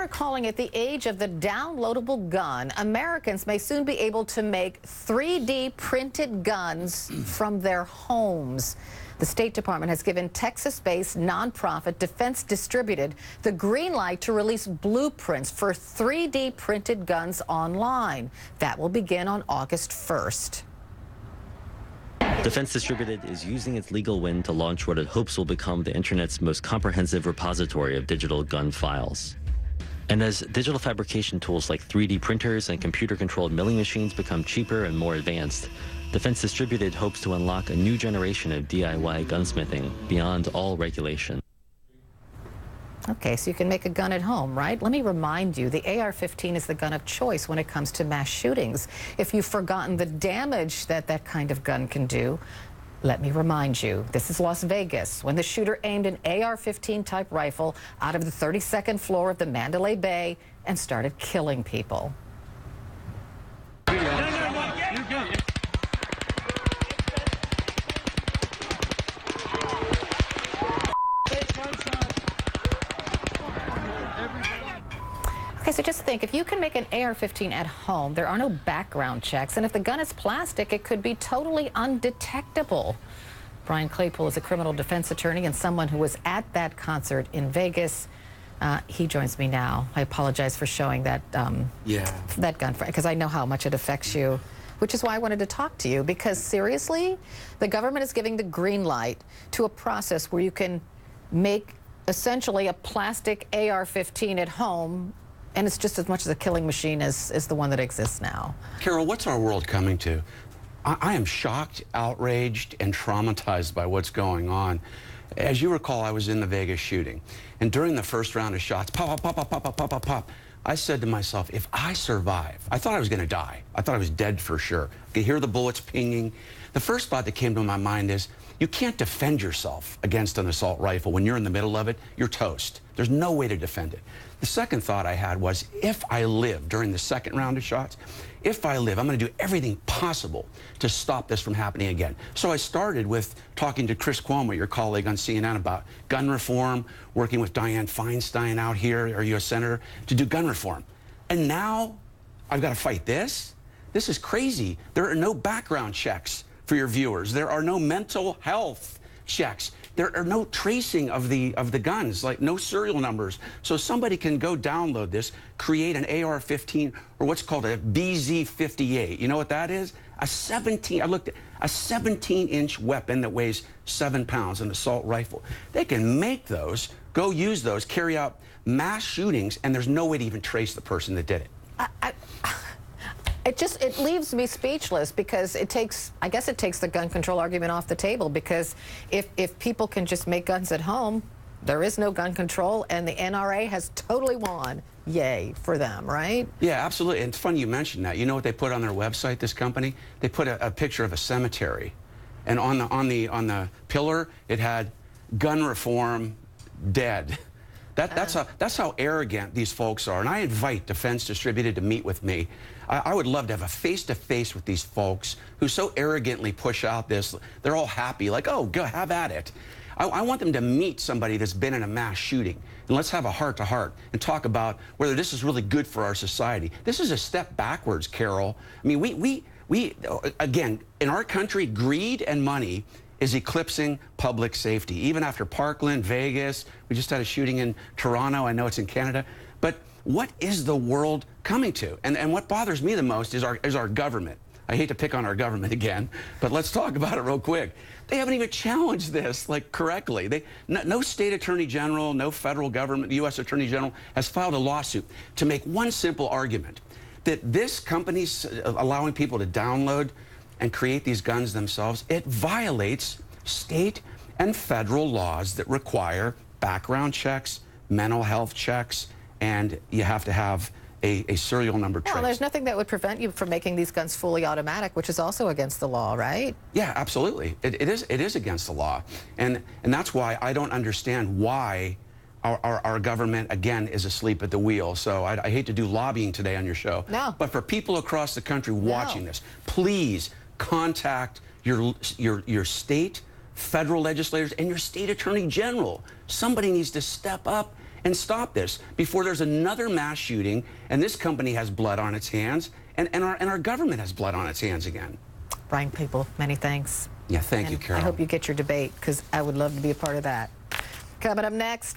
are calling it the age of the downloadable gun. Americans may soon be able to make 3D printed guns from their homes. The State Department has given Texas-based nonprofit Defense Distributed the green light to release blueprints for 3D printed guns online. That will begin on August 1st. Defense Distributed is using its legal win to launch what it hopes will become the internet's most comprehensive repository of digital gun files. And as digital fabrication tools like 3D printers and computer-controlled milling machines become cheaper and more advanced, Defense Distributed hopes to unlock a new generation of DIY gunsmithing beyond all regulation. Okay, so you can make a gun at home, right? Let me remind you, the AR-15 is the gun of choice when it comes to mass shootings. If you've forgotten the damage that that kind of gun can do, let me remind you, this is Las Vegas, when the shooter aimed an AR-15 type rifle out of the 32nd floor of the Mandalay Bay and started killing people. Okay, so just think, if you can make an AR-15 at home, there are no background checks, and if the gun is plastic, it could be totally undetectable. Brian Claypool is a criminal defense attorney and someone who was at that concert in Vegas. He joins me now. I apologize for showing that, that gun, because I know how much it affects you, which is why I wanted to talk to you, because seriously, the government is giving the green light to a process where you can make essentially a plastic AR-15 at home, and it's just as much as a killing machine as the one that exists now. Carol, what's our world coming to? I am shocked, outraged, and traumatized by what's going on. As you recall, I was in the Vegas shooting, and during the first round of shots, pop, pop, pop, pop, pop, pop, pop, pop, I said to myself, if I survive, I thought I was going to die. I thought I was dead for sure. I could hear the bullets pinging. The first thought that came to my mind is, you can't defend yourself against an assault rifle. When you're in the middle of it, you're toast. There's no way to defend it. The second thought I had was, if I live during the second round of shots, if I live, I'm going to do everything possible to stop this from happening again. So I started with talking to Chris Cuomo, your colleague on CNN, about gun reform, working with Dianne Feinstein out here, our U.S. Senator, to do gun reform. And now I've got to fight this? This is crazy. There are no background checks for your viewers. There are no mental health checks. There are no tracing of the guns, like no serial numbers. So somebody can go download this, create an AR-15 or what's called a BZ-58. You know what that is? I looked at a 17-inch weapon that weighs 7 pounds, an assault rifle. They can make those, go use those, carry out mass shootings, and there's no way to even trace the person that did it. It leaves me speechless, because I guess it takes the gun control argument off the table, because if people can just make guns at home, there is no gun control, and the NRA has totally won. Yay for them, right? Yeah, absolutely. And it's funny you mentioned that. You know what they put on their website, this company? They put a picture of a cemetery, and on the pillar it had gun reform dead. That's how arrogant these folks are. And I invite Defense Distributed to meet with me. I would love to have a face-to-face with these folks who so arrogantly push out this. They're all happy, like, oh, go have at it. I want them to meet somebody that's been in a mass shooting, and let's have a heart-to-heart and talk about whether this is really good for our society. This is a step backwards, Carol. I mean, we again, in our country, greed and money is eclipsing public safety. Even after Parkland, Vegas, we just had a shooting in Toronto. I know it's in Canada. But what is the world coming to? And what bothers me the most is our government. I hate to pick on our government again, but let's talk about it real quick. They haven't even challenged this, like, correctly. No state attorney general, no federal government, the U.S. attorney general has filed a lawsuit to make one simple argument, that this company's allowing people to download and create these guns themselves, it violates state and federal laws that require background checks, mental health checks, and you have to have a serial number trace. Well, there's nothing that would prevent you from making these guns fully automatic, which is also against the law, right? Yeah, absolutely. It is against the law. And that's why I don't understand why our government, again, is asleep at the wheel. So I hate to do lobbying today on your show. No. But for people across the country watching this, please contact your state, federal legislators, and your state attorney general. Somebody needs to step up and stop this before there's another mass shooting and this company has blood on its hands and our government has blood on its hands again. Brian Claypool, many thanks. Yeah, thank you, And Carol. I hope you get your debate, because I would love to be a part of that. Coming up next.